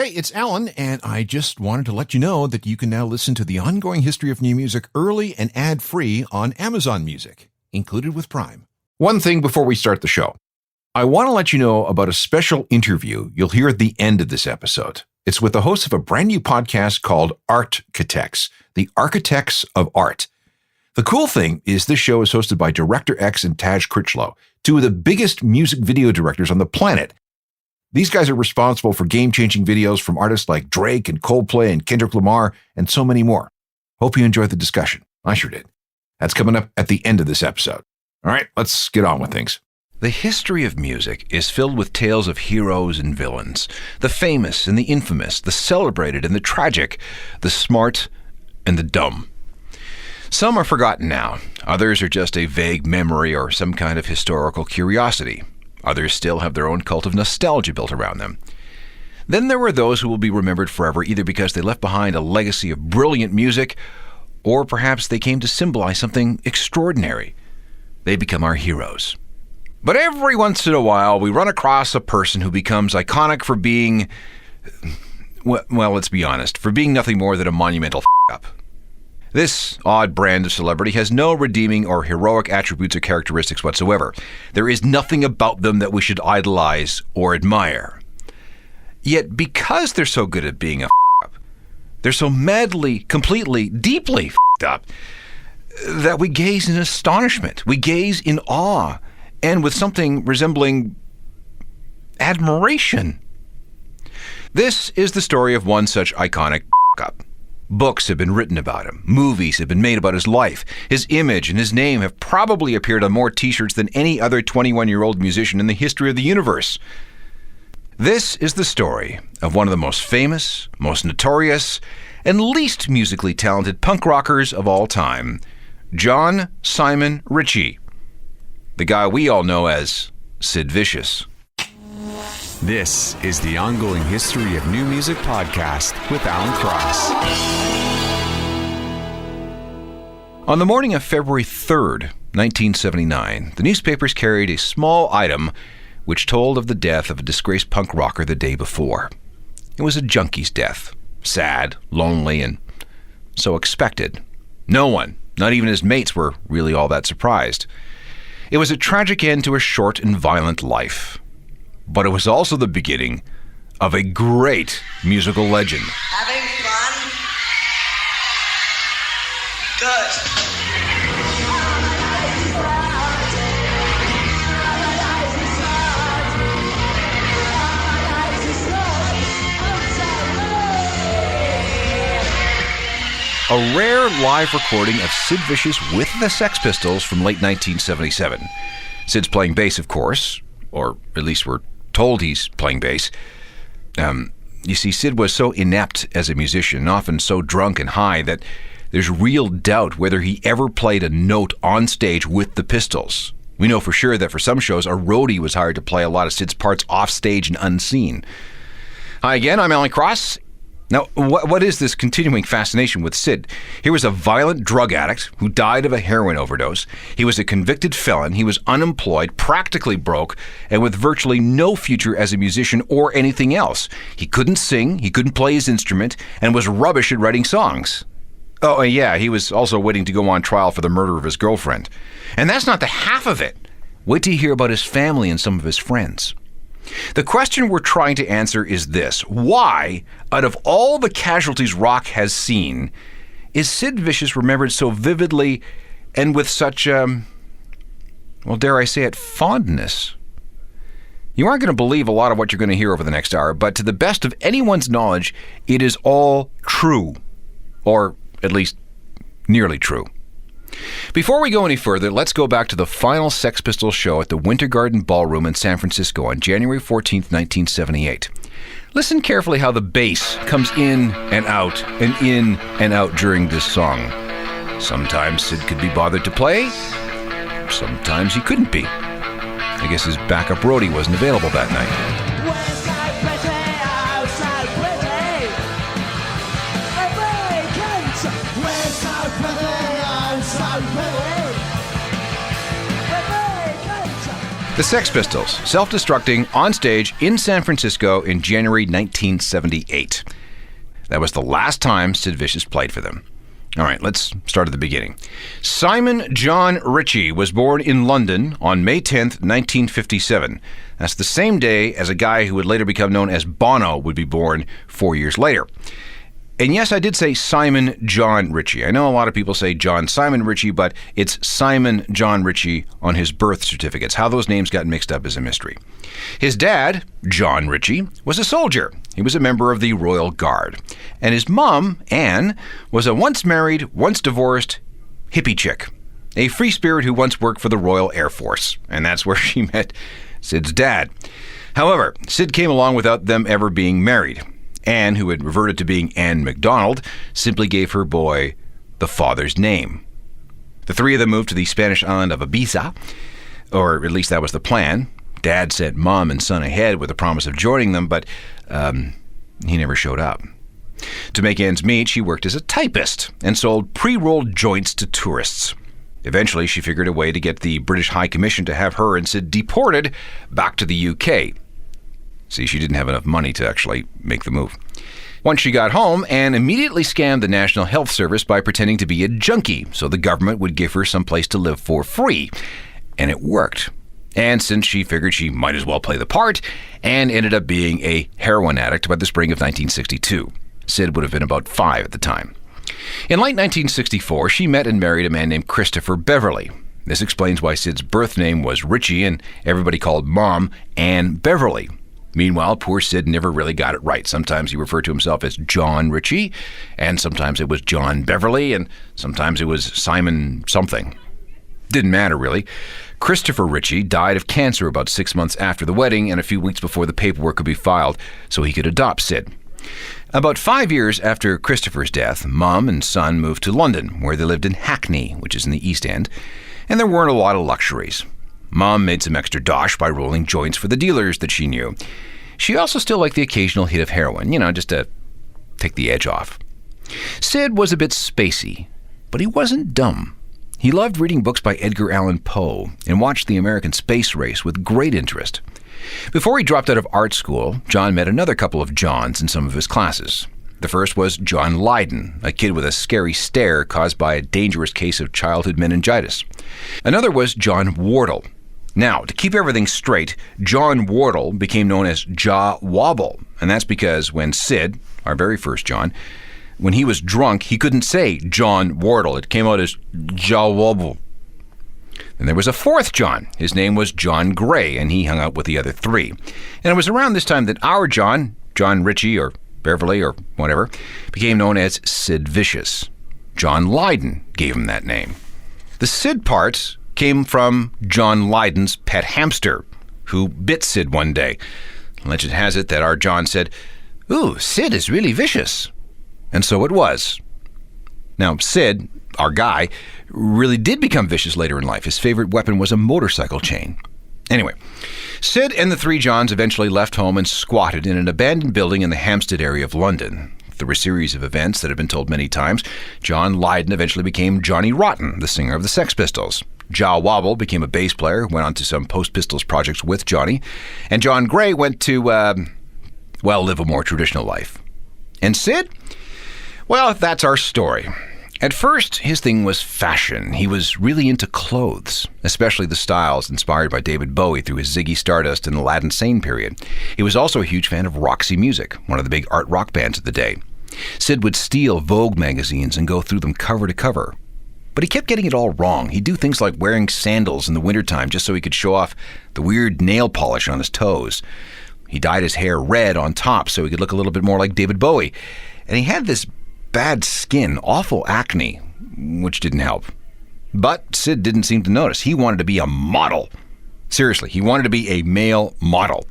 Hey, it's Alan, and I just wanted to let you know that you can now listen to the ongoing history of new music early and ad-free on Amazon Music, included with Prime. One thing before we start the show. I want to let you know about a special interview you'll hear at the end of this episode. It's with the host of a brand new podcast called Architects, the Architects of Art. The cool thing is this show is hosted by Director X and Taj Critchlow, two of the biggest music video directors on the planet. These guys are responsible for game-changing videos from artists like Drake and Coldplay and Kendrick Lamar and so many more. Hope you enjoyed the discussion. I sure did. That's coming up at the end of this episode. All right, let's get on with things. The history of music is filled with tales of heroes and villains, the famous and the infamous, the celebrated and the tragic, the smart and the dumb. Some are forgotten now. Others are just a vague memory or some kind of historical curiosity. Others still have their own cult of nostalgia built around them. Then there were those who will be remembered forever either because they left behind a legacy of brilliant music or perhaps they came to symbolize something extraordinary. They become our heroes. But every once in a while, we run across a person who becomes iconic for being, well, let's be honest, for being nothing more than a monumental f***up. This odd brand of celebrity has no redeeming or heroic attributes or characteristics whatsoever. There is nothing about them that we should idolize or admire. Yet because they're so good at being a f***up, they're so madly, completely, deeply f***ed up, that we gaze in astonishment, we gaze in awe, and with something resembling admiration. This is the story of one such iconic f***up. Books have been written about him. Movies have been made about his life. His image and his name have probably appeared on more t-shirts than any other 21-year-old musician in the history of the universe. This is the story of one of the most famous, most notorious, and least musically talented punk rockers of all time, John Simon Ritchie, the guy we all know as Sid Vicious. This is the Ongoing History of New Music podcast with Alan Cross. On the morning of February 3rd, 1979, the newspapers carried a small item which told of the death of a disgraced punk rocker the day before. It was a junkie's death. Sad, lonely, and so expected. No one, not even his mates, were really all that surprised. It was a tragic end to a short and violent life. But it was also the beginning of a great musical legend. Having fun? Good. A rare live recording of Sid Vicious with the Sex Pistols from late 1977. Sid's playing bass, of course, or at least we're told he's playing bass. You see, Sid was so inept as a musician, often so drunk and high, that there's real doubt whether he ever played a note on stage with the Pistols. We know for sure that for some shows, a roadie was hired to play a lot of Sid's parts off stage and unseen. Hi again, I'm Alan Cross. Now, what is this continuing fascination with Sid? Here was a violent drug addict who died of a heroin overdose. He was a convicted felon. He was unemployed, practically broke, and with virtually no future as a musician or anything else. He couldn't sing, he couldn't play his instrument, and was rubbish at writing songs. Oh, yeah, he was also waiting to go on trial for the murder of his girlfriend. And that's not the half of it. Wait till you hear about his family and some of his friends. The question we're trying to answer is this. Why, out of all the casualties rock has seen, is Sid Vicious remembered so vividly and with such, dare I say it, fondness? You aren't going to believe a lot of what you're going to hear over the next hour, but to the best of anyone's knowledge, it is all true. Or at least nearly true. Before we go any further, let's go back to the final Sex Pistols show at the Winter Garden Ballroom in San Francisco on January 14th, 1978. Listen carefully how the bass comes in and out during this song. Sometimes Sid could be bothered to play, sometimes he couldn't be. I guess his backup roadie wasn't available that night. The The Sex Pistols, self-destructing on stage in San Francisco in January 1978. That was the last time Sid Vicious played for them. All right, let's start at the beginning. Simon John Ritchie was born in London on May 10th, 1957. That's the same day as a guy who would later become known as Bono would be born 4 years later. And yes, I did say Simon John Ritchie. I know a lot of people say John Simon Ritchie, but it's Simon John Ritchie on his birth certificates. How those names got mixed up is a mystery. His dad, John Ritchie, was a soldier. He was a member of the Royal Guard. And his mom, Anne, was a once married, once divorced hippie chick, a free spirit who once worked for the Royal Air Force. And that's where she met Sid's dad. However, Sid came along without them ever being married. Anne, who had reverted to being Anne MacDonald, simply gave her boy the father's name. The three of them moved to the Spanish island of Ibiza, or at least that was the plan. Dad sent mom and son ahead with the promise of joining them, but he never showed up. To make ends meet, she worked as a typist and sold pre-rolled joints to tourists. Eventually, she figured a way to get the British High Commission to have her and Sid deported back to the UK. See, she didn't have enough money to actually make the move. Once she got home, Anne immediately scammed the National Health Service by pretending to be a junkie so the government would give her some place to live for free. And it worked. And since she figured she might as well play the part, Anne ended up being a heroin addict by the spring of 1962. Sid would have been about 5 at the time. In late 1964, she met and married a man named Christopher Beverly. This explains why Sid's birth name was Ritchie and everybody called Mom Anne Beverly. Meanwhile, poor Sid never really got it right. Sometimes he referred to himself as John Ritchie, and sometimes it was John Beverly, and sometimes it was Simon something. Didn't matter, really. Christopher Ritchie died of cancer about 6 months after the wedding and a few weeks before the paperwork could be filed so he could adopt Sid. About 5 years after Christopher's death, Mom and son moved to London, where they lived in Hackney, which is in the East End, and there weren't a lot of luxuries. Mom made some extra dosh by rolling joints for the dealers that she knew. She also still liked the occasional hit of heroin, just to take the edge off. Sid was a bit spacey, but he wasn't dumb. He loved reading books by Edgar Allan Poe and watched the American space race with great interest. Before he dropped out of art school, John met another couple of Johns in some of his classes. The first was John Lydon, a kid with a scary stare caused by a dangerous case of childhood meningitis. Another was John Wardle. Now, to keep everything straight, John Wardle became known as Jaw Wobble, and that's because when Sid, our very first John, when he was drunk, he couldn't say John Wardle. It came out as Jaw Wobble. Then there was a fourth John. His name was John Gray, and he hung out with the other three. And it was around this time that our John Ritchie or Beverly or whatever, became known as Sid Vicious. John Lydon gave him that name. The Sid part came from John Lydon's pet hamster, who bit Sid one day. Legend has it that our John said, "Ooh, Sid is really vicious." And so it was. Now, Sid, our guy, really did become vicious later in life. His favorite weapon was a motorcycle chain. Anyway, Sid and the three Johns eventually left home and squatted in an abandoned building in the Hampstead area of London. Through a series of events that have been told many times, John Lydon eventually became Johnny Rotten, the singer of the Sex Pistols. Jaw Wobble became a bass player, went on to some post-Pistols projects with Johnny, and John Gray went to, live a more traditional life. And Sid? Well, that's our story. At first, his thing was fashion. He was really into clothes, especially the styles inspired by David Bowie through his Ziggy Stardust and Aladdin Sane period. He was also a huge fan of Roxy Music, one of the big art rock bands of the day. Sid would steal Vogue magazines and go through them cover to cover. But he kept getting it all wrong. He'd do things like wearing sandals in the wintertime just so he could show off the weird nail polish on his toes. He dyed his hair red on top so he could look a little bit more like David Bowie. And he had this bad skin, awful acne, which didn't help. But Sid didn't seem to notice. He wanted to be a model. Seriously, he wanted to be a male model.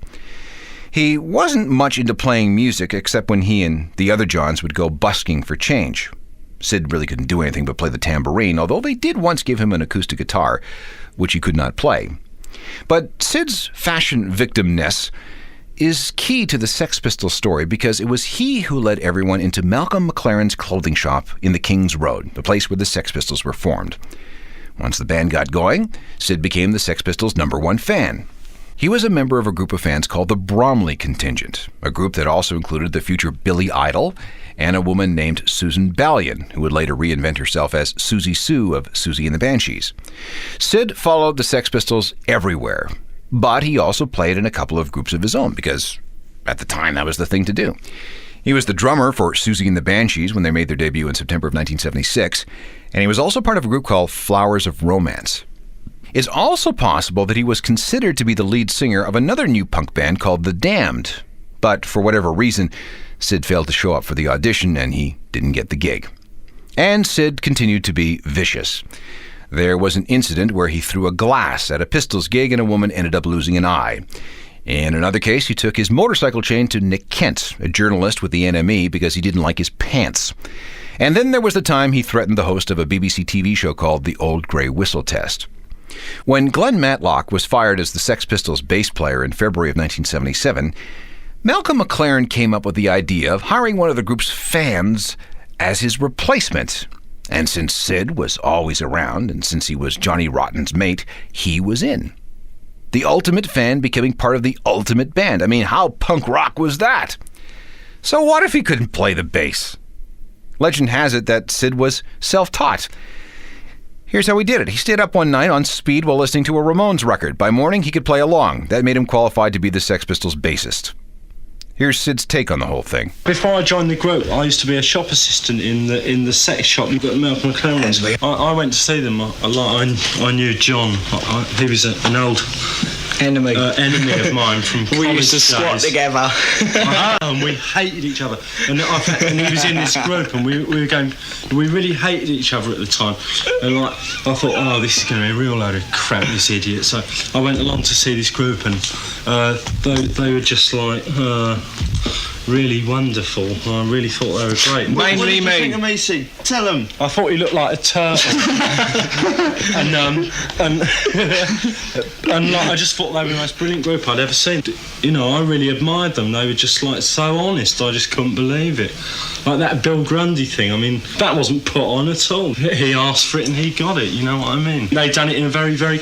He wasn't much into playing music except when he and the other Johns would go busking for change. Sid really couldn't do anything but play the tambourine, although they did once give him an acoustic guitar, which he could not play. But Sid's fashion victimness is key to the Sex Pistols story because it was he who led everyone into Malcolm McLaren's clothing shop in the King's Road, the place where the Sex Pistols were formed. Once the band got going, Sid became the Sex Pistols' #1 fan. He was a member of a group of fans called the Bromley Contingent, a group that also included the future Billy Idol and a woman named Susan Ballion, who would later reinvent herself as Susie Sue of Susie and the Banshees. Sid followed the Sex Pistols everywhere, but he also played in a couple of groups of his own because at the time that was the thing to do. He was the drummer for Susie and the Banshees when they made their debut in September of 1976, and he was also part of a group called Flowers of Romance. It's also possible that he was considered to be the lead singer of another new punk band called The Damned, but for whatever reason, Sid failed to show up for the audition and he didn't get the gig. And Sid continued to be vicious. There was an incident where he threw a glass at a Pistols gig and a woman ended up losing an eye. In another case, he took his motorcycle chain to Nick Kent, a journalist with the NME, because he didn't like his pants. And then there was the time he threatened the host of a BBC TV show called The Old Grey Whistle Test. When Glenn Matlock was fired as the Sex Pistols bass player in February of 1977, Malcolm McLaren came up with the idea of hiring one of the group's fans as his replacement. And since Sid was always around, and since he was Johnny Rotten's mate, he was in. The ultimate fan becoming part of the ultimate band. I mean, how punk rock was that? So what if he couldn't play the bass? Legend has it that Sid was self-taught. Here's how he did it. He stayed up one night on speed while listening to a Ramones record. By morning, he could play along. That made him qualified to be the Sex Pistols bassist. Here's Sid's take on the whole thing. Before I joined the group, I used to be a shop assistant in the sex shop at Malcolm McLaren's. I went to see them a lot. I knew John. He was an old enemy of mine from college. We used to squat together. And we hated each other. And he was in this group, and we were going. We really hated each other at the time. And I thought, oh, this is going to be a real load of crap, this idiot. So I went along to see this group, and they were just like really wonderful. I really thought they were great. Mainly what did you me. think of me, Sid? Tell them. I thought he looked like a turtle. and like, I just thought they were the most brilliant group I'd ever seen. You know, I really admired them. They were just like so honest. I just couldn't believe it. Like that Bill Grundy thing. I mean, that wasn't put on at all. He asked for it and he got it. You know what I mean? They done it in a very, very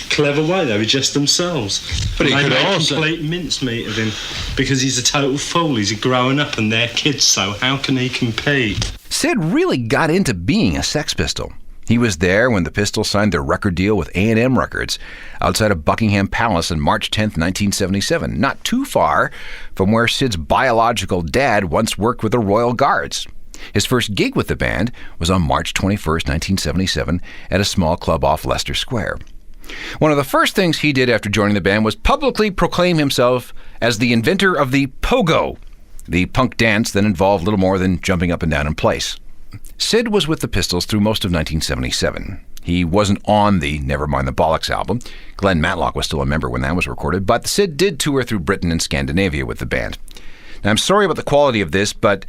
clever way. They were just themselves. But he they could made a also complete mincemeat of him because he's a total fool. He's growing up and they're kids, so how can he compete? Sid really got into being a Sex Pistol. He was there when the Pistols signed their record deal with A&M Records outside of Buckingham Palace on March 10th, 1977, not too far from where Sid's biological dad once worked with the Royal Guards. His first gig with the band was on March 21st, 1977, at a small club off Leicester Square. One of the first things he did after joining the band was publicly proclaim himself as the inventor of the pogo, the punk dance that involved little more than jumping up and down in place. Sid was with the Pistols through most of 1977. He wasn't on the Nevermind the Bollocks album. Glenn Matlock was still a member when that was recorded, but Sid did tour through Britain and Scandinavia with the band. Now, I'm sorry about the quality of this, but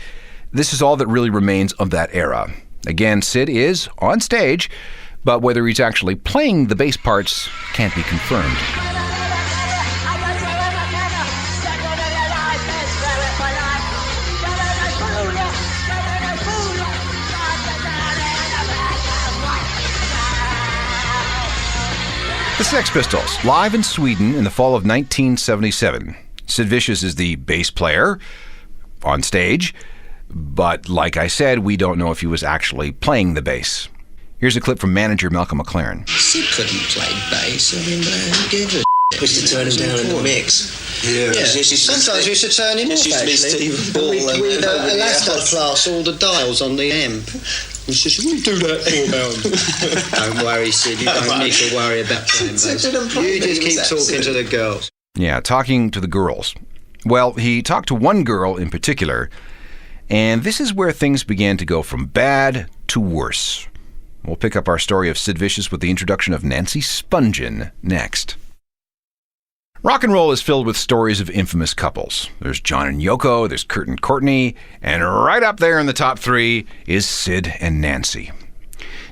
this is all that really remains of that era. Again, Sid is on stage, but whether he's actually playing the bass parts can't be confirmed. The Sex Pistols, live in Sweden in the fall of 1977. Sid Vicious is the bass player on stage, but like I said, we don't know if he was actually playing the bass. Here's a clip from manager Malcolm McLaren. Sid couldn't play bass. I mean, who gives a we used to turn him down in the mix. Yeah. Sometimes we used to turn him off, actually. We'd elastoplast all the dials on the amp. He says, what do you do that for, Alan? Don't worry, Sid. You don't need to worry about playing bass. You just keep talking to the girls. Yeah, talking to the girls. Well, he talked to one girl in particular, and this is where things began to go from bad to worse. We'll pick up our story of Sid Vicious with the introduction of Nancy Spungen next. Rock and roll is filled with stories of infamous couples. There's John and Yoko, there's Kurt and Courtney, and right up there in the top three is Sid and Nancy.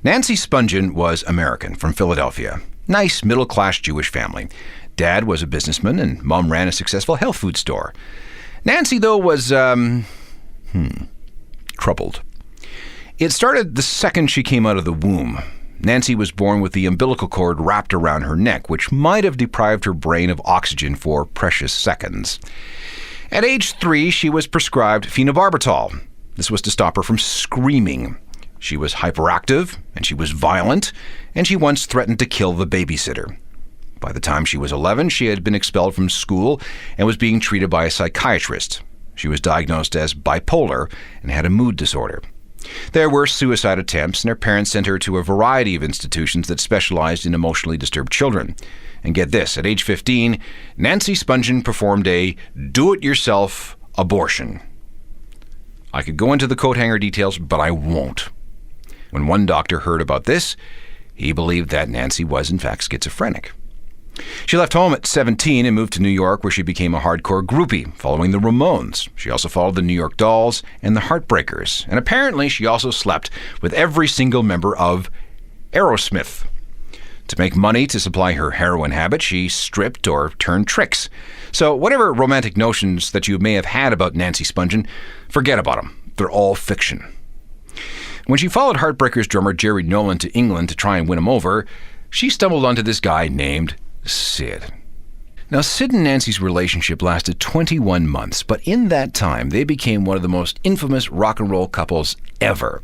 Nancy Spungen was American from Philadelphia. Nice middle-class Jewish family. Dad was a businessman and Mom ran a successful health food store. Nancy, though, was, troubled. It started the second she came out of the womb. Nancy was born with the umbilical cord wrapped around her neck, which might have deprived her brain of oxygen for precious seconds. At age 3, she was prescribed phenobarbital. This was to stop her from screaming. She was hyperactive, and she was violent, and she once threatened to kill the babysitter. By the time she was 11, she had been expelled from school and was being treated by a psychiatrist. She was diagnosed as bipolar and had a mood disorder. There were suicide attempts, and her parents sent her to a variety of institutions that specialized in emotionally disturbed children. And get this, at age 15, Nancy Spungen performed a do-it-yourself abortion. I could go into the coat hanger details, but I won't. When one doctor heard about this, he believed that Nancy was in fact schizophrenic. She left home at 17 and moved to New York, where she became a hardcore groupie, following the Ramones. She also followed the New York Dolls and the Heartbreakers. And apparently she also slept with every single member of Aerosmith. To make money to supply her heroin habit, she stripped or turned tricks. So whatever romantic notions that you may have had about Nancy Spungen, forget about them. They're all fiction. When she followed Heartbreakers drummer Jerry Nolan to England to try and win him over, she stumbled onto this guy named Sid. Now, Sid and Nancy's relationship lasted 21 months, but in that time, they became one of the most infamous rock and roll couples ever.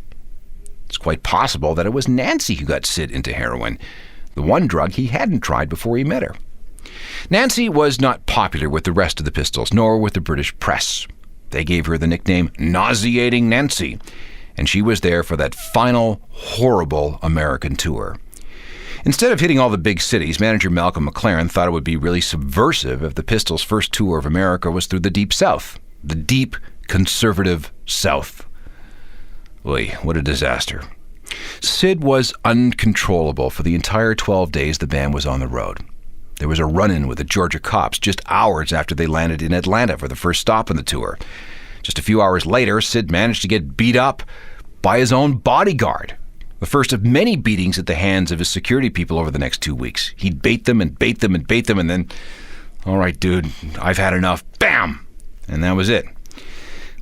It's quite possible that it was Nancy who got Sid into heroin, the one drug he hadn't tried before he met her. Nancy was not popular with the rest of the Pistols, nor with the British press. They gave her the nickname Nauseating Nancy, and she was there for that final, horrible American tour. Instead of hitting all the big cities, manager Malcolm McLaren thought it would be really subversive if the Pistols' first tour of America was through the Deep South. The deep, conservative South. Oy, what a disaster. Sid was uncontrollable for the entire 12 days the band was on the road. There was a run-in with the Georgia cops just hours after they landed in Atlanta for the first stop on the tour. Just a few hours later, Sid managed to get beat up by his own bodyguard. The first of many beatings at the hands of his security people over the next 2 weeks. He'd bait them and bait them and bait them, and then, all right, dude, I've had enough. Bam! And that was it.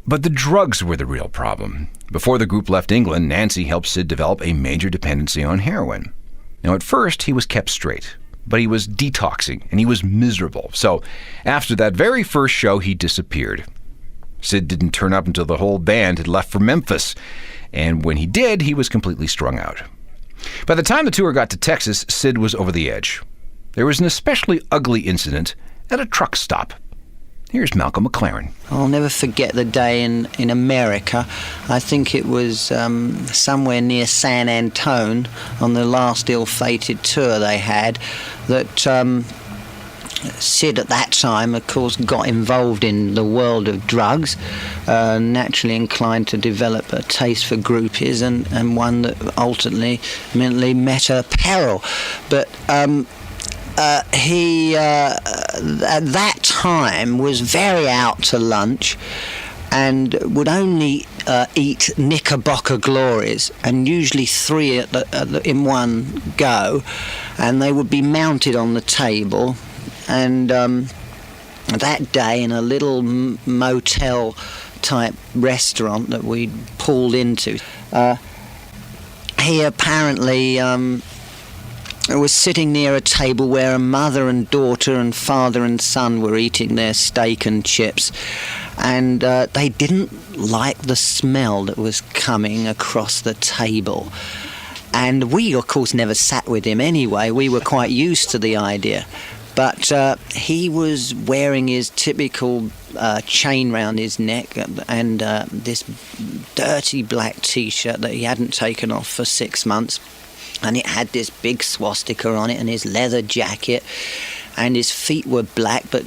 But the drugs were the real problem. Before the group left England, Nancy helped Sid develop a major dependency on heroin. Now, at first, he was kept straight, but he was detoxing, and he was miserable. So, after that very first show, he disappeared. Sid didn't turn up until the whole band had left for Memphis, and when he did, he was completely strung out. By the time the tour got to Texas, Sid was over the edge. There was an especially ugly incident at a truck stop. Here's Malcolm McLaren. I'll never forget the day in America. I think it was somewhere near San Antone on the last ill-fated tour they had that Sid at that time, of course, got involved in the world of drugs, naturally inclined to develop a taste for groupies and one that ultimately met her peril. But he, at that time, was very out to lunch and would only eat Knickerbocker Glories, and usually 3 in one go, and they would be mounted on the table. And that day, in a little motel-type restaurant that we pulled into, he apparently was sitting near a table where a mother and daughter and father and son were eating their steak and chips, and they didn't like the smell that was coming across the table. And we, of course, never sat with him anyway. We were quite used to the idea. But he was wearing his typical chain round his neck and this dirty black T-shirt that he hadn't taken off for 6 months. And it had this big swastika on it, and his leather jacket. And his feet were black, but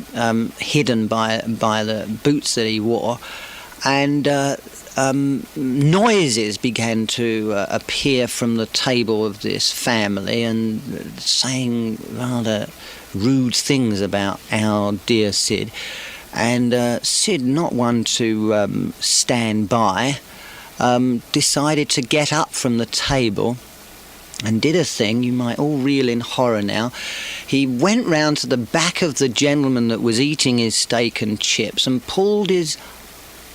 hidden by the boots that he wore. And noises began to appear from the table of this family, and saying rather rude things about our dear Sid. And Sid, not one to stand by, decided to get up from the table and did a thing you might all reel in horror now. He went round to the back of the gentleman that was eating his steak and chips and pulled his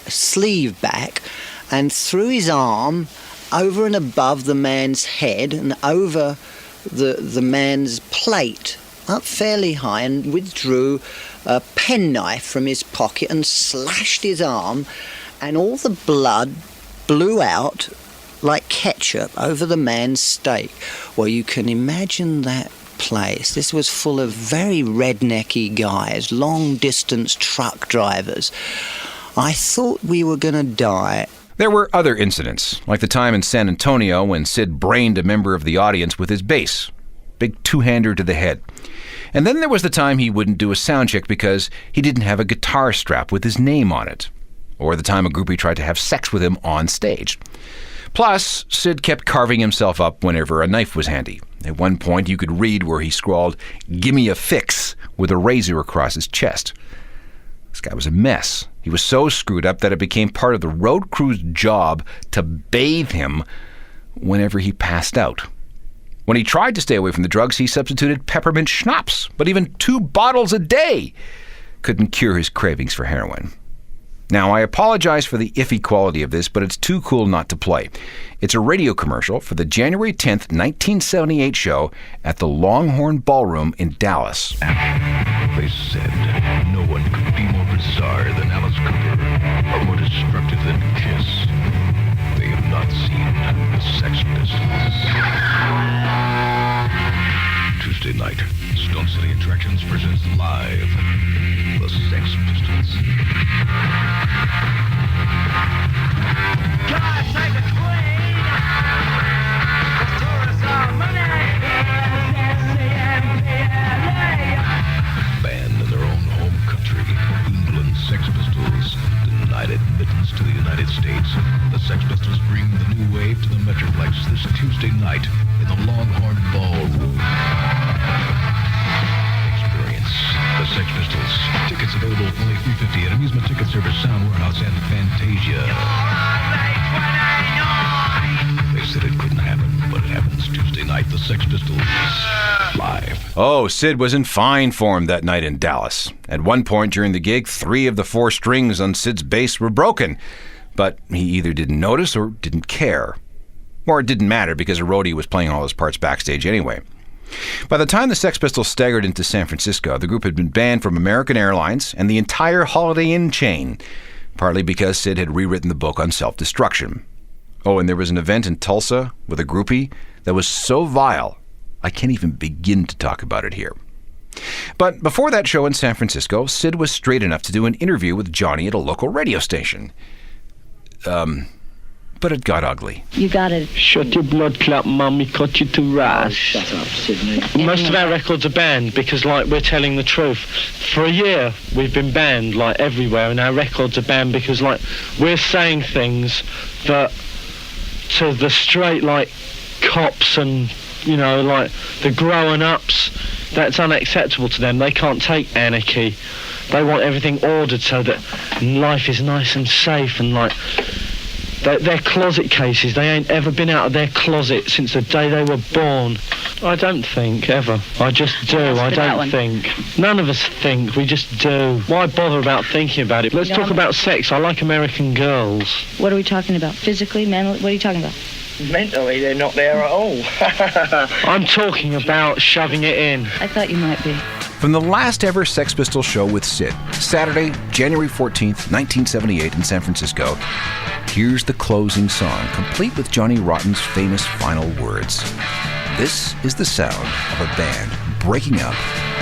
sleeve back and through his arm over and above the man's head and over the man's plate, up fairly high, and withdrew a penknife from his pocket and slashed his arm, and all the blood blew out like ketchup over the man's steak. Well, you can imagine that place. This was full of very rednecky guys, long-distance truck drivers. I thought we were going to die. There were other incidents, like the time in San Antonio when Sid brained a member of the audience with his bass. Big two-hander to the head. And then there was the time he wouldn't do a sound check because he didn't have a guitar strap with his name on it. Or the time a groupie tried to have sex with him on stage. Plus, Sid kept carving himself up whenever a knife was handy. At one point, you could read where he scrawled, "Gimme a fix," with a razor across his chest. This guy was a mess. He was so screwed up that it became part of the road crew's job to bathe him whenever he passed out. When he tried to stay away from the drugs, he substituted peppermint schnapps, but even 2 bottles a day couldn't cure his cravings for heroin. Now, I apologize for the iffy quality of this, but it's too cool not to play. It's a radio commercial for the January 10th, 1978 show at the Longhorn Ballroom in Dallas. They said no one could be more bizarre than Alice Cooper, or more destructive than Kiss. They have not seen the Sex Pistols. Tuesday night, Stone City Attractions presents live the Sex Pistols. God, take a queen! The tourists are money! Banned in their own home country, England, Sex Pistols denied admittance to the United States. The Sex Pistols bring the new wave to the Metroplex this Tuesday night in the Longhorn Ballroom. Experience the Sex Pistols. Tickets available for only $3.50 at Amusement Ticket Service, Sound Warehouse, and Fantasia. They said it couldn't happen, but it happens Tuesday night. The Sex Pistols live. Oh, Sid was in fine form that night in Dallas. At one point during the gig, 3 of the 4 strings on Sid's bass were broken, but he either didn't notice or didn't care. Or it didn't matter because a roadie was playing all his parts backstage anyway. By the time the Sex Pistols staggered into San Francisco, the group had been banned from American Airlines and the entire Holiday Inn chain, partly because Sid had rewritten the book on self-destruction. Oh, and there was an event in Tulsa with a groupie that was so vile, I can't even begin to talk about it here. But before that show in San Francisco, Sid was straight enough to do an interview with Johnny at a local radio station. But it got ugly. You gotta shut your blood clot, mummy, cut you to rice. Oh, shut up, Sydney. Most of our records are banned because, we're telling the truth. For a year, we've been banned, everywhere, and our records are banned because, we're saying things that, to the straight, cops and, the growing-ups, that's unacceptable to them. They can't take anarchy. They want everything ordered so that life is nice and safe and, They're closet cases. They ain't ever been out of their closet since the day they were born. I don't think, ever. I just do. I don't think. None of us think. We just do. Why bother about thinking about it? Let's talk about sex. I like American girls. What are we talking about? Physically, mentally? What are you talking about? Mentally, they're not there at all. I'm talking about shoving it in. I thought you might be. From the last ever Sex Pistols show with Sid, Saturday, January 14th, 1978 in San Francisco, here's the closing song, complete with Johnny Rotten's famous final words. This is the sound of a band breaking up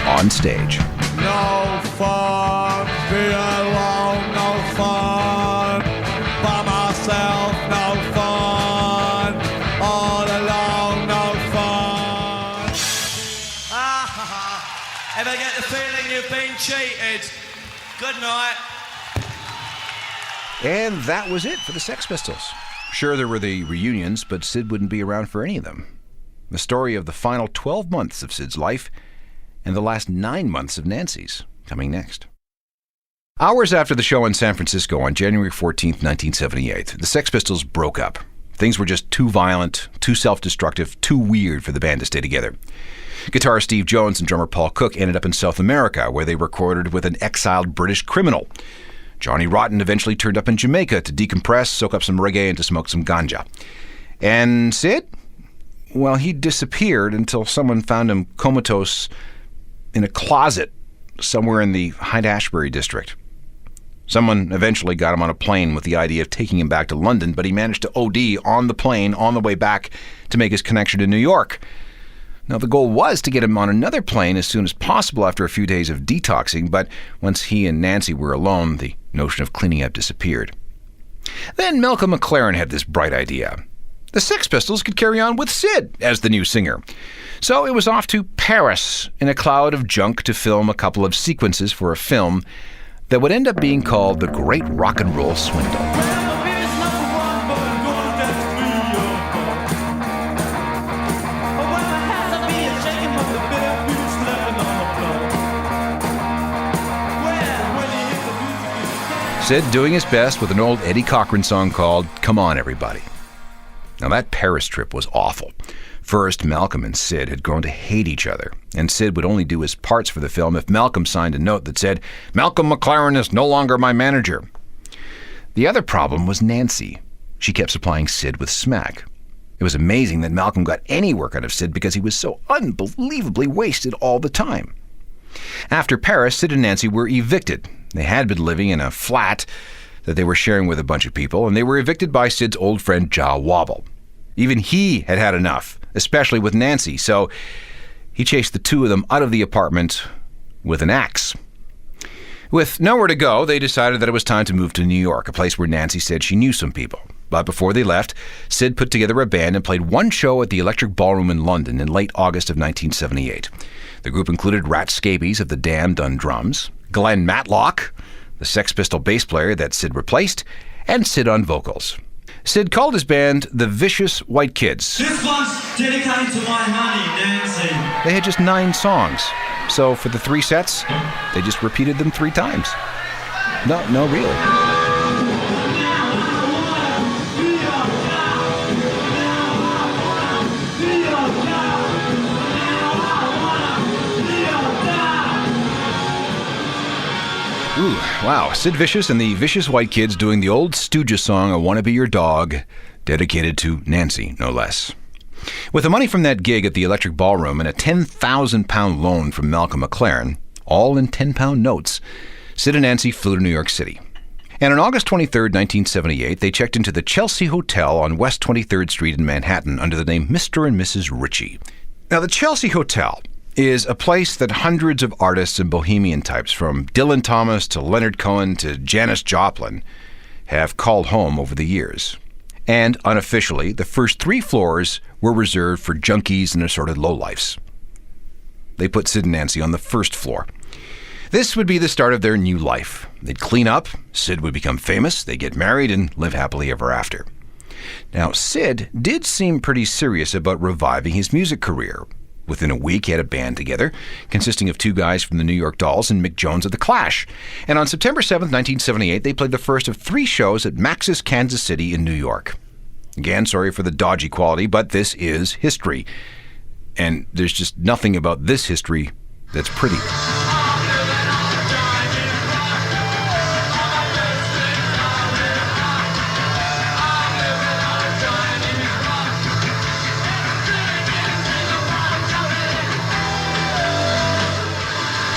on stage. No fun, being alone, no fun. By myself, no fun. All alone, no fun. Ever get the feeling you've been cheated? Good night. And that was it for the Sex Pistols. Sure, there were the reunions, but Sid wouldn't be around for any of them. The story of the final 12 months of Sid's life and the last 9 months of Nancy's, coming next. Hours after the show in San Francisco on January 14th, 1978, the Sex Pistols broke up. Things were just too violent, too self-destructive, too weird for the band to stay together. Guitarist Steve Jones and drummer Paul Cook ended up in South America, where they recorded with an exiled British criminal. Johnny Rotten eventually turned up in Jamaica to decompress, soak up some reggae, and to smoke some ganja. And Sid? Well, he disappeared until someone found him comatose in a closet somewhere in the Haight-Ashbury district. Someone eventually got him on a plane with the idea of taking him back to London, but he managed to OD on the plane on the way back to make his connection to New York. Now, the goal was to get him on another plane as soon as possible after a few days of detoxing, but once he and Nancy were alone, the notion of cleaning up disappeared. Then Malcolm McLaren had this bright idea. The Sex Pistols could carry on with Sid as the new singer. So it was off to Paris in a cloud of junk to film a couple of sequences for a film that would end up being called The Great Rock and Roll Swindle. Sid doing his best with an old Eddie Cochran song called Come On Everybody. Now that Paris trip was awful. First, Malcolm and Sid had grown to hate each other, and Sid would only do his parts for the film if Malcolm signed a note that said, "Malcolm McLaren is no longer my manager." The other problem was Nancy. She kept supplying Sid with smack. It was amazing that Malcolm got any work out of Sid because he was so unbelievably wasted all the time. After Paris, Sid and Nancy were evicted. They had been living in a flat that they were sharing with a bunch of people, and they were evicted by Sid's old friend Ja Wobble. Even he had had enough, especially with Nancy, so he chased the two of them out of the apartment with an axe. With nowhere to go, they decided that it was time to move to New York, a place where Nancy said she knew some people. But before they left, Sid put together a band and played one show at the Electric Ballroom in London in late August of 1978. The group included Rat Scabies of The Damned on drums, Glenn Matlock, the Sex Pistol bass player that Sid replaced, and Sid on vocals. Sid called his band the Vicious White Kids. This one's dedicated to my honey, Nancy. They had just 9 songs, so for the 3 sets, they just repeated them 3 times. No, really. Ooh, wow. Sid Vicious and the Vicious White Kids doing the old Stooges song, I Wanna Be Your Dog, dedicated to Nancy, no less. With the money from that gig at the Electric Ballroom and a £10,000 loan from Malcolm McLaren, all in £10 notes, Sid and Nancy flew to New York City. And on August 23, 1978, they checked into the Chelsea Hotel on West 23rd Street in Manhattan under the name Mr. and Mrs. Ritchie. Now, the Chelsea Hotel is a place that hundreds of artists and bohemian types, from Dylan Thomas to Leonard Cohen to Janis Joplin, have called home over the years. And unofficially, the first 3 floors were reserved for junkies and assorted lowlifes. They put Sid and Nancy on the first floor. This would be the start of their new life. They'd clean up, Sid would become famous, they'd get married, and live happily ever after. Now, Sid did seem pretty serious about reviving his music career. Within a week, he had a band together, consisting of 2 guys from the New York Dolls and Mick Jones of The Clash. And on September 7th, 1978, they played the first of 3 shows at Max's Kansas City in New York. Again, sorry for the dodgy quality, but this is history. And there's just nothing about this history that's pretty.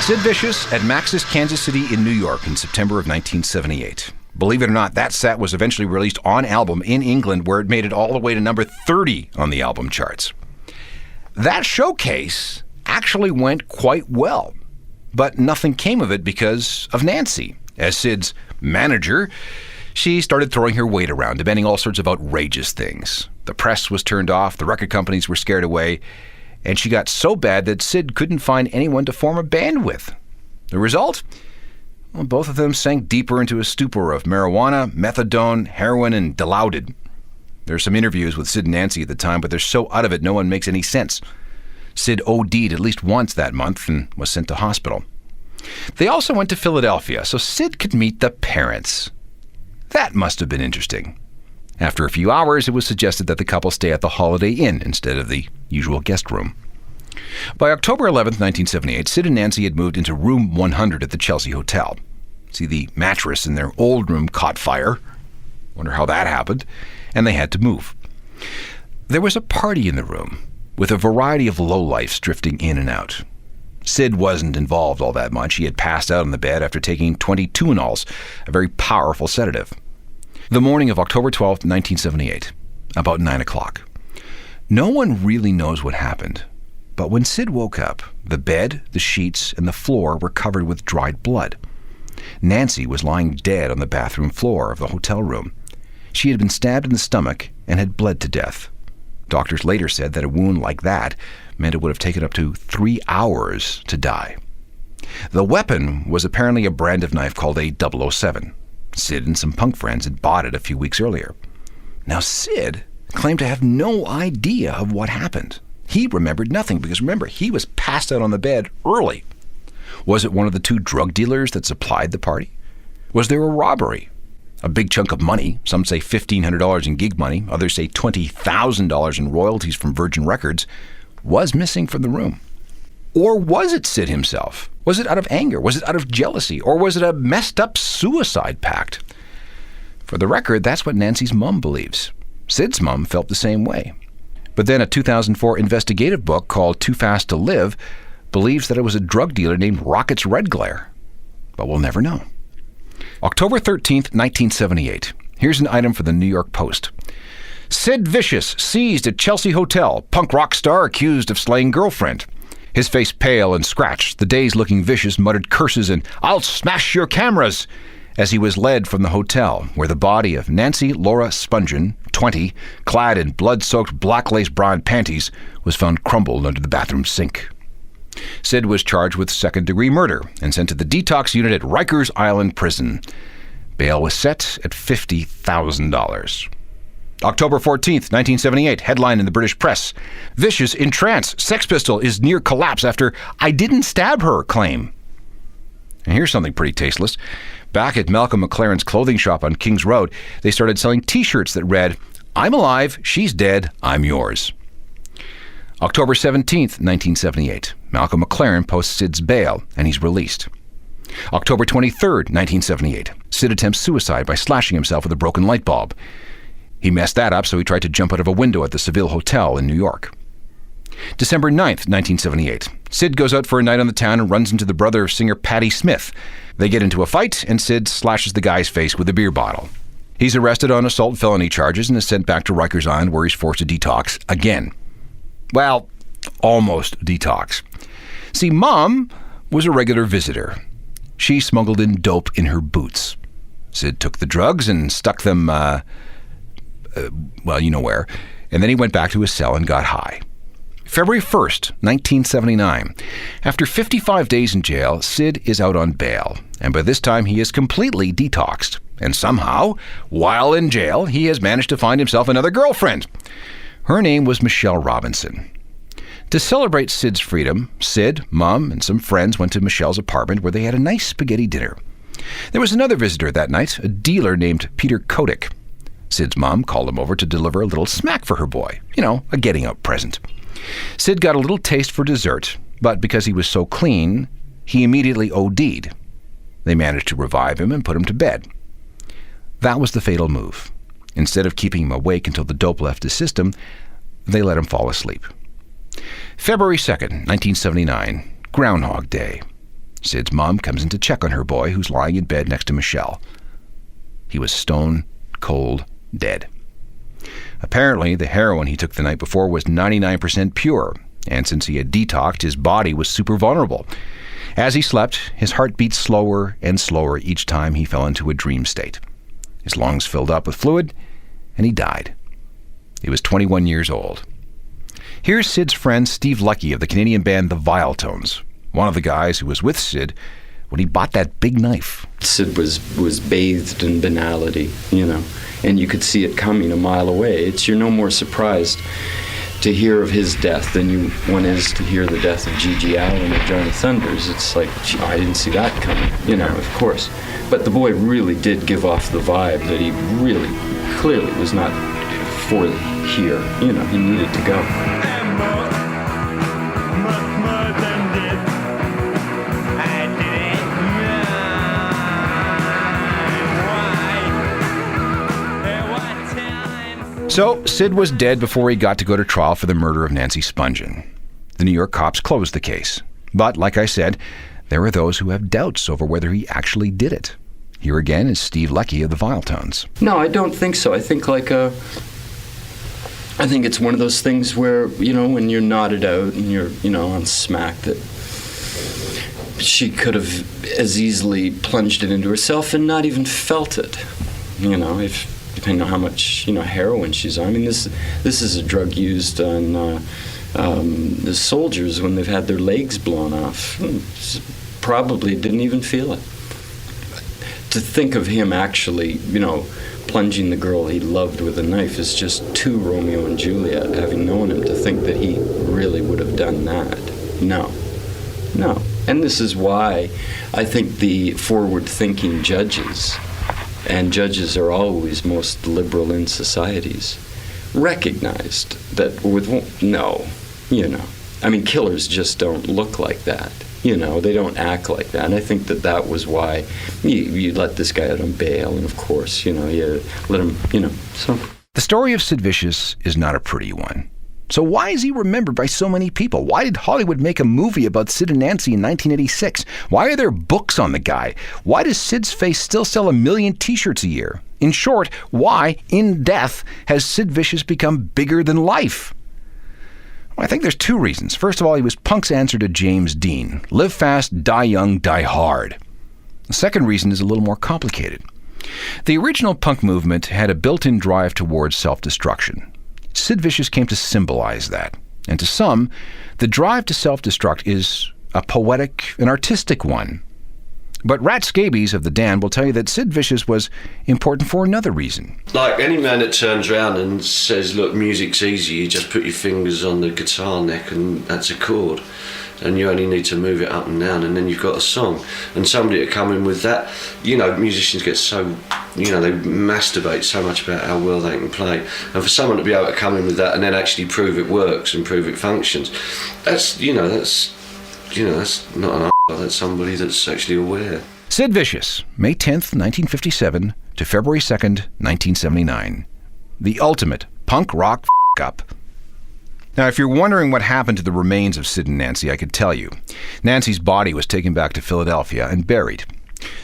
Sid Vicious at Max's Kansas City in New York in September of 1978. Believe it or not, that set was eventually released on album in England, where it made it all the way to number 30 on the album charts. That showcase actually went quite well, but nothing came of it because of Nancy. As Sid's manager, she started throwing her weight around, demanding all sorts of outrageous things. The press was turned off, the record companies were scared away, and she got so bad that Sid couldn't find anyone to form a band with. The result? Well, both of them sank deeper into a stupor of marijuana, methadone, heroin, and Dilaudid. There's some interviews with Sid and Nancy at the time, but they're so out of it no one makes any sense. Sid OD'd at least once that month and was sent to hospital. They also went to Philadelphia so Sid could meet the parents. That must have been interesting. After a few hours, it was suggested that the couple stay at the Holiday Inn instead of the usual guest room. By October 11, 1978, Sid and Nancy had moved into room 100 at the Chelsea Hotel. See, the mattress in their old room caught fire. Wonder how that happened. And they had to move. There was a party in the room, with a variety of lowlifes drifting in and out. Sid wasn't involved all that much. He had passed out on the bed after taking 20 Tuinals, a very powerful sedative. The morning of October 12th, 1978, about 9 o'clock. No one really knows what happened, but when Sid woke up, the bed, the sheets, and the floor were covered with dried blood. Nancy was lying dead on the bathroom floor of the hotel room. She had been stabbed in the stomach and had bled to death. Doctors later said that a wound like that meant it would have taken up to 3 hours to die. The weapon was apparently a brand of knife called a 007. Sid and some punk friends had bought it a few weeks earlier. Now, Sid claimed to have no idea of what happened. He remembered nothing because, remember, he was passed out on the bed early. Was it one of the 2 drug dealers that supplied the party? Was there a robbery? A big chunk of money, some say $1,500 in gig money, others say $20,000 in royalties from Virgin Records, was missing from the room. Or was it Sid himself? Was it out of anger? Was it out of jealousy? Or was it a messed up suicide pact? For the record, that's what Nancy's mom believes. Sid's mom felt the same way. But then a 2004 investigative book called Too Fast to Live believes that it was a drug dealer named Rockets Red Glare. But we'll never know. October 13th, 1978. Here's an item for the New York Post. Sid Vicious seized at Chelsea Hotel. Punk rock star accused of slaying girlfriend. His face pale and scratched, the dazed-looking Vicious muttered curses and "I'll smash your cameras!" as he was led from the hotel, where the body of Nancy Laura Spungen, 20, clad in blood-soaked black lace brown panties, was found crumpled under the bathroom sink. Sid was charged with second-degree murder and sent to the detox unit at Rikers Island Prison. Bail was set at $50,000. October 14th, 1978, headline in the British press. Vicious in trance. Sex Pistol is near collapse after "I didn't stab her" claim. And here's something pretty tasteless. Back at Malcolm McLaren's clothing shop on Kings Road, they started selling T-shirts that read, "I'm alive, she's dead, I'm yours." October 17th, 1978, Malcolm McLaren posts Sid's bail, and he's released. October 23rd, 1978, Sid attempts suicide by slashing himself with a broken light bulb. He messed that up, so he tried to jump out of a window at the Seville Hotel in New York. December 9th, 1978, Sid goes out for a night on the town and runs into the brother of singer Patti Smith. They get into a fight, and Sid slashes the guy's face with a beer bottle. He's arrested on assault felony charges and is sent back to Rikers Island, where he's forced to detox again. Well, almost detox. See, Mom was a regular visitor. She smuggled in dope in her boots. Sid took the drugs and stuck them, well, you know where, and then he went back to his cell and got high. February 1st, 1979. After 55 days in jail, Sid is out on bail, and by this time he is completely detoxed. And somehow, while in jail, he has managed to find himself another girlfriend. Her name was Michelle Robinson. To celebrate Sid's freedom, Sid, Mom, and some friends went to Michelle's apartment where they had a nice spaghetti dinner. There was another visitor that night, a dealer named Peter Kotick. Sid's mom called him over to deliver a little smack for her boy. You know, a getting out present. Sid got a little taste for dessert, but because he was so clean, he immediately OD'd. They managed to revive him and put him to bed. That was the fatal move. Instead of keeping him awake until the dope left his system, they let him fall asleep. February 2nd, 1979, Groundhog Day. Sid's mom comes in to check on her boy, who's lying in bed next to Michelle. He was stone cold dead. Apparently, the heroin he took the night before was 99% pure, and since he had detoxed, his body was super vulnerable. As he slept, his heart beat slower and slower each time he fell into a dream state. His lungs filled up with fluid, and he died. He was 21 years old. Here's Sid's friend Steve Lucky of the Canadian band The Vile Tones, one of the guys who was with Sid when he bought that big knife. Sid was bathed in banality, you know, and you could see it coming a mile away. You're no more surprised to hear of his death than one is to hear the death of Gigi Allen or Johnny Thunders. It's like, gee, I didn't see that coming, you know, of course. But the boy really did give off the vibe that he really, clearly was not for here. You know, he needed to go. So, Sid was dead before he got to go to trial for the murder of Nancy Spungen. The New York cops closed the case. But, like I said, there are those who have doubts over whether he actually did it. Here again is Steve Leckie of the Viletones. No, I don't think so. I think I think it's one of those things where, when you're knotted out and you're, on smack, that she could have as easily plunged it into herself and not even felt it. Depending on how much, heroin she's on. I mean, this is a drug used on the soldiers when they've had their legs blown off. Probably didn't even feel it. To think of him actually, plunging the girl he loved with a knife is just too Romeo and Juliet, having known him, to think that he really would have done that. No. And this is why I think the forward-thinking judges, and judges are always most liberal in societies, recognized that killers just don't look like that. They don't act like that. And I think that was why you let this guy out on bail, and of course, you let him, so. The story of Sid Vicious is not a pretty one. So why is he remembered by so many people? Why did Hollywood make a movie about Sid and Nancy in 1986? Why are there books on the guy? Why does Sid's face still sell 1 million t-shirts a year? In short, why, in death, has Sid Vicious become bigger than life? Well, I think there's 2 reasons. First of all, he was punk's answer to James Dean. Live fast, die young, die hard. The second reason is a little more complicated. The original punk movement had a built-in drive towards self-destruction. Sid Vicious came to symbolize that. And to some, the drive to self-destruct is a poetic and artistic one. But Rat Scabies of the Damned will tell you that Sid Vicious was important for another reason. Like any man that turns around and says, look, music's easy, you just put your fingers on the guitar neck and that's a chord. And you only need to move it up and down and then you've got a song. And somebody to come in with that, musicians get so, they masturbate so much about how well they can play. And for someone to be able to come in with that and then actually prove it works and prove it functions, that's not an that's somebody that's actually aware. Sid Vicious, May 10th, 1957 to February 2nd, 1979. The ultimate punk rock up. Now, if you're wondering what happened to the remains of Sid and Nancy, I could tell you. Nancy's body was taken back to Philadelphia and buried.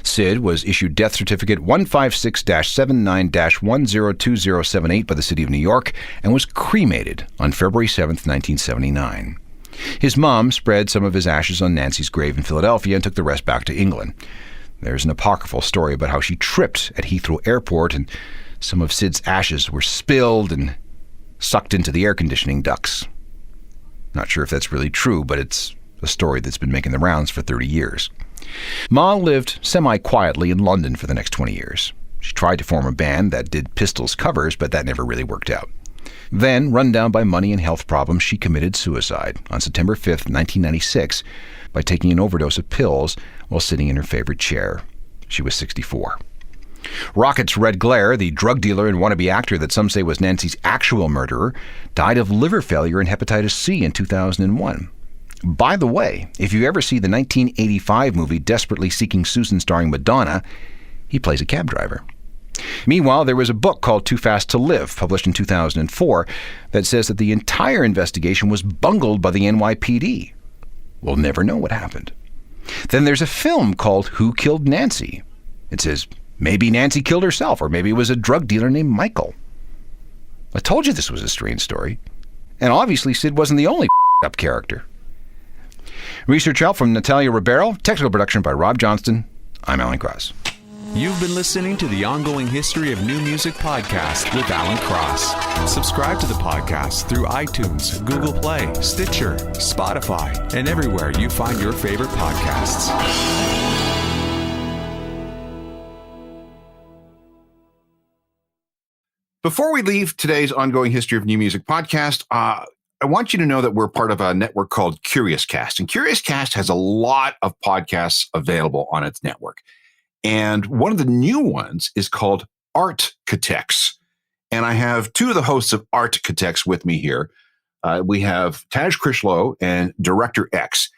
Sid was issued death certificate 156-79-102078 by the City of New York and was cremated on February 7th, 1979. His mom spread some of his ashes on Nancy's grave in Philadelphia and took the rest back to England. There's an apocryphal story about how she tripped at Heathrow Airport and some of Sid's ashes were spilled and sucked into the air conditioning ducts. Not sure if that's really true, but it's a story that's been making the rounds for 30 years. Ma lived semi-quietly in London for the next 20 years. She tried to form a band that did Pistols covers, but that never really worked out. Then, run down by money and health problems, she committed suicide on September 5th, 1996, by taking an overdose of pills while sitting in her favorite chair. She was 64. Rocket's Red Glare, the drug dealer and wannabe actor that some say was Nancy's actual murderer, died of liver failure and hepatitis C in 2001. By the way, if you ever see the 1985 movie Desperately Seeking Susan starring Madonna, he plays a cab driver. Meanwhile, there was a book called Too Fast to Live, published in 2004, that says that the entire investigation was bungled by the NYPD. We'll never know what happened. Then there's a film called Who Killed Nancy? It says maybe Nancy killed herself, or maybe it was a drug dealer named Michael. I told you this was a strange story. And obviously Sid wasn't the only up character. Research help from Natalia Ribeiro, technical production by Rob Johnston. I'm Alan Cross. You've been listening to the Ongoing History of New Music podcast with Alan Cross. Subscribe to the podcast through iTunes, Google Play, Stitcher, Spotify, and everywhere you find your favorite podcasts. Before we leave today's Ongoing History of New Music podcast, I want you to know that we're part of a network called CuriousCast. And CuriousCast has a lot of podcasts available on its network. And one of the new ones is called Artcatechs. And I have 2 of the hosts of Artcatechs with me here. We have Taj Krishlow and Director X.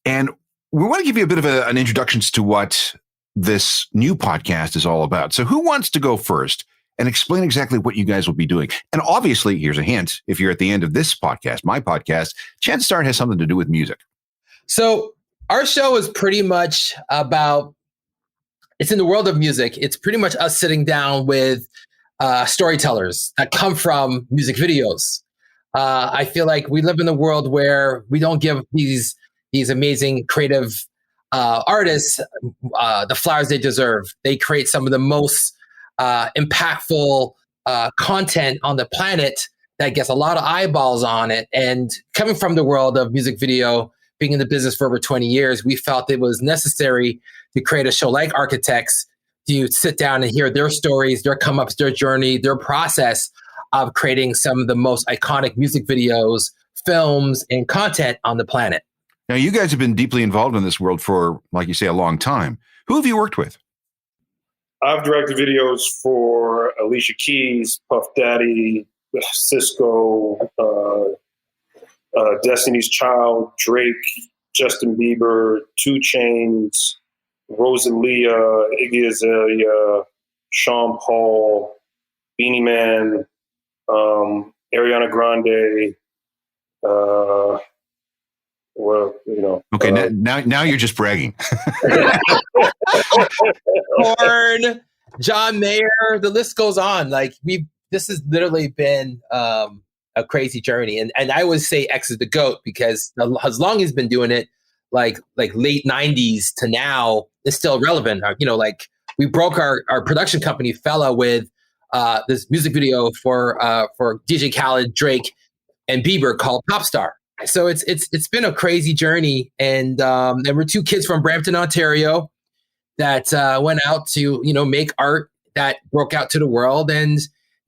And we want to give you a bit of an introduction to what this new podcast is all about. So who wants to go first and explain exactly what you guys will be doing. And obviously, here's a hint. If you're at the end of this podcast, my podcast, chances are it has something to do with music. So our show is pretty much about, it's in the world of music. It's pretty much us sitting down with storytellers that come from music videos. I feel like we live in a world where we don't give these amazing creative artists the flowers they deserve. They create some of the most impactful content on the planet that gets a lot of eyeballs on it. And coming from the world of music video, being in the business for over 20 years, we felt it was necessary to create a show like Architects, to sit down and hear their stories, their come-ups, their journey, their process of creating some of the most iconic music videos, films, and content on the planet. Now, you guys have been deeply involved in this world for, like you say, a long time. Who have you worked with? I've directed videos for Alicia Keys, Puff Daddy, Cisco, Destiny's Child, Drake, Justin Bieber, 2 Chainz, Rosalia, Iggy Azalea, Sean Paul, Beanie Man, Ariana Grande. Well, you know. Okay, now you're just bragging. Korn, John Mayer, the list goes on. Like this has literally been a crazy journey, and I always say X is the GOAT because as long as he's been doing it, like late 90s to now, is still relevant. Like we broke our production company Fella with this music video for DJ Khaled, Drake, and Bieber called Pop Star. So it's been a crazy journey, and we're 2 kids from Brampton, Ontario, that went out to make art that broke out to the world, and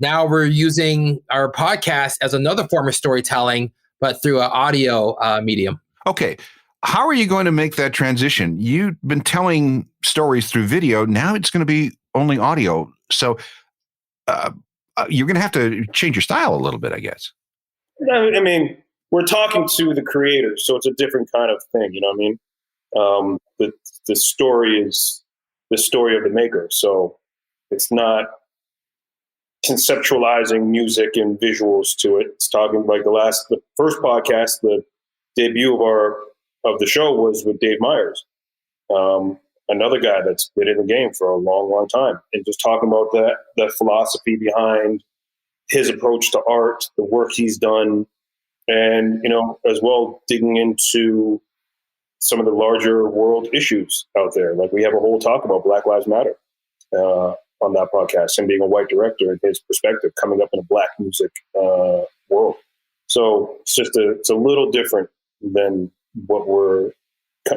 now we're using our podcast as another form of storytelling, but through an audio medium. Okay, how are you going to make that transition? You've been telling stories through video. Now it's going to be only audio. So you're going to have to change your style a little bit, I guess. I mean, we're talking to the creators, so it's a different kind of thing. You know what I mean? The story is the story of the maker. So it's not conceptualizing music and visuals to it. It's talking like the first podcast, the debut of the show was with Dave Myers, another guy that's been in the game for a long, long time, and just talking about the philosophy behind his approach to art, the work he's done, and as well digging into some of the larger world issues out there. Like we have a whole talk about Black Lives Matter on that podcast, and being a white director and his perspective coming up in a Black music world. So it's a little different than what we're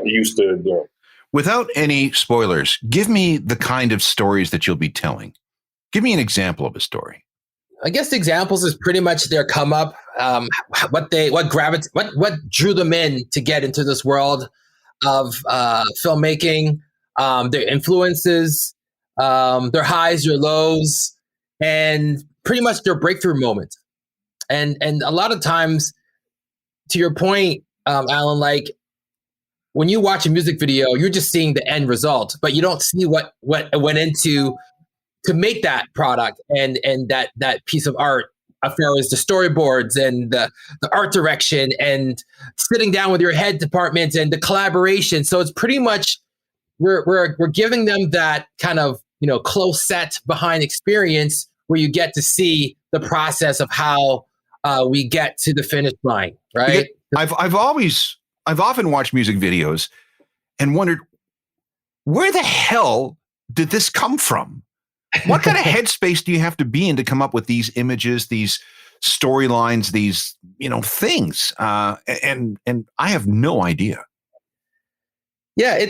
used to doing. Without any spoilers, give me the kind of stories that you'll be telling. Give me an example of a story. I guess the examples is pretty much their come up, what drew them in to get into this world of filmmaking, their influences, their highs, their lows, and pretty much their breakthrough moments. And a lot of times, to your point, Alan, like when you watch a music video, you're just seeing the end result, but you don't see what went into to make that product and that piece of art, as far as the storyboards and the art direction and sitting down with your head department and the collaboration. So it's pretty much we're giving them that kind of close set behind experience where you get to see the process of how we get to the finish line, right? I've often watched music videos and wondered, where the hell did this come from? What kind of headspace do you have to be in to come up with these images, these storylines, these things? And I have no idea. Yeah,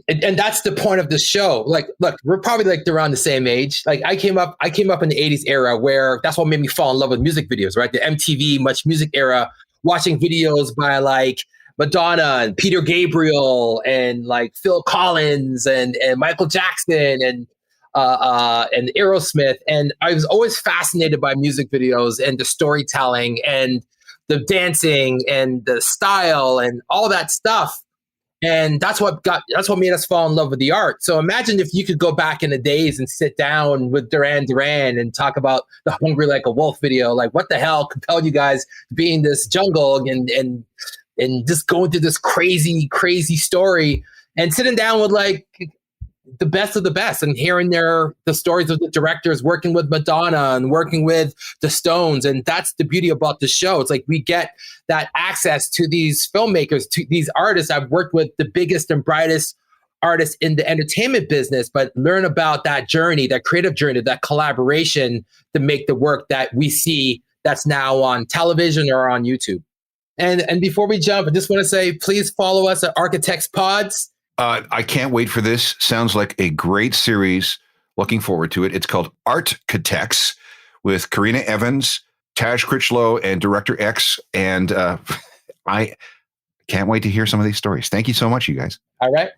and that's the point of the show. Like, look, we're probably like around the same age. Like I came up in the 80s era where that's what made me fall in love with music videos, right? The MTV Much Music era, watching videos by like Madonna and Peter Gabriel and like Phil Collins and Michael Jackson and Aerosmith. And I was always fascinated by music videos and the storytelling and the dancing and the style and all that stuff. And that's what made us fall in love with the art. So imagine if you could go back in the days and sit down with Duran Duran and talk about the Hungry Like a Wolf video. Like, what the hell compelled you guys to be in this jungle and just going through this crazy, crazy story and sitting down with like the best of the best and hearing the stories of the directors working with Madonna and working with the Stones. And that's the beauty about the show. It's like we get that access to these filmmakers, to these artists. I've worked with the biggest and brightest artists in the entertainment business, but learn about that journey, that creative journey, that collaboration to make the work that we see that's now on television or on YouTube. And before we jump, I just want to say, please follow us at Architects Pods. I can't wait for this. Sounds like a great series. Looking forward to it. It's called Architects with Karina Evans, Taj Critchlow, and Director X. And I can't wait to hear some of these stories. Thank you so much, you guys. All right.